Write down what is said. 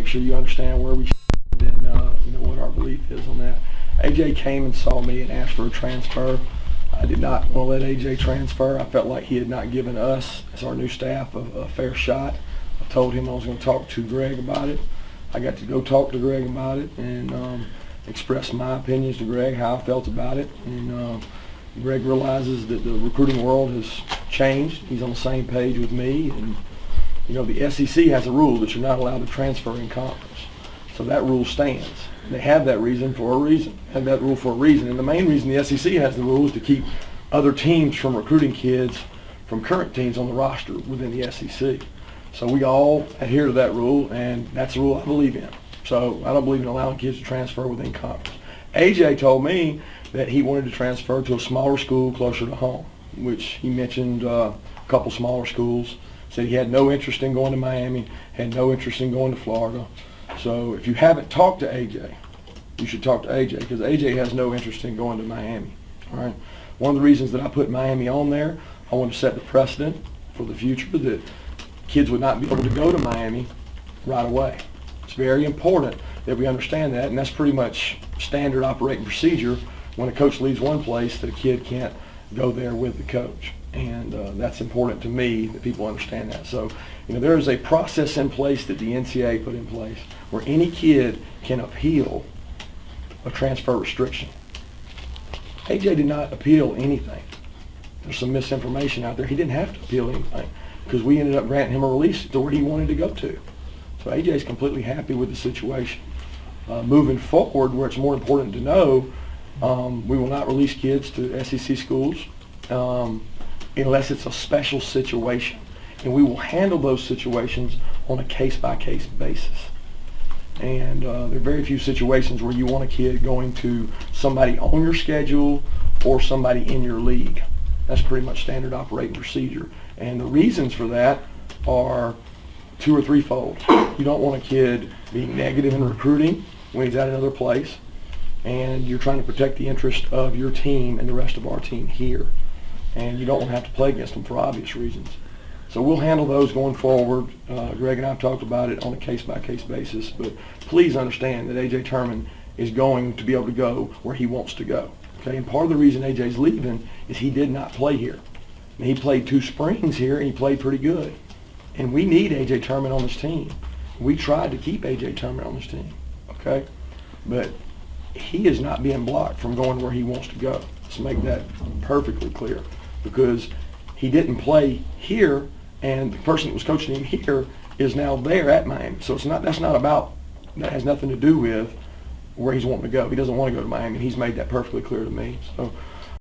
sure you understand where we and what our belief is on that. AJ came and saw me and asked for a transfer. I did not want to let AJ transfer. I felt like he had not given us, as our new staff, a fair shot. I told him I was going to talk to Greg about it. I got to go talk to Greg about it and express my opinions to Greg, how I felt about it. And Greg realizes that the recruiting world has changed. He's on the same page with me. And the SEC has a rule that you're not allowed to transfer in conference. So that rule stands. They have that reason for a reason. Have that rule for a reason. And the main reason the SEC has the rule is to keep other teams from recruiting kids from current teams on the roster within the SEC. So we all adhere to that rule, and that's the rule I believe in. So I don't believe in allowing kids to transfer within conference. AJ told me that he wanted to transfer to a smaller school closer to home, which he mentioned a couple smaller schools. Said he had no interest in going to Miami, had no interest in going to Florida. So if you haven't talked to AJ, you should talk to AJ, because AJ has no interest in going to Miami. All right. One of the reasons that I put Miami on there, I want to set the precedent for the future that kids would not be able to go to Miami right away. It's very important that we understand that, and that's pretty much standard operating procedure. When a coach leaves one place, that a kid can't go there with the coach. And that's important to me that people understand that. So, there is a process in place that the NCAA put in place where any kid can appeal a transfer restriction. AJ did not appeal anything. There's some misinformation out there. He didn't have to appeal anything because we ended up granting him a release to where he wanted to go to. So AJ is completely happy with the situation. Moving forward, where it's more important to know, we will not release kids to SEC schools unless it's a special situation. And we will handle those situations on a case-by-case basis. And there are very few situations where you want a kid going to somebody on your schedule or somebody in your league. That's pretty much standard operating procedure. And the reasons for that are two or threefold. You don't want a kid being negative in recruiting when he's at another place, and you're trying to protect the interest of your team and the rest of our team here. And you don't want to have to play against them for obvious reasons. So we'll handle those going forward. Greg and I have talked about it on a case-by-case basis, but please understand that A.J. Turman is going to be able to go where he wants to go. Okay, and part of the reason A.J.'s leaving is he did not play here. And he played 2 springs here, and he played pretty good. And we need A.J. Turman on this team. We tried to keep A.J. Turman on this team, okay? But he is not being blocked from going where he wants to go. Let's make that perfectly clear, because he didn't play here, and the person that was coaching him here is now there at Miami. So that has nothing to do with where he's wanting to go. He doesn't want to go to Miami. He's made that perfectly clear to me. So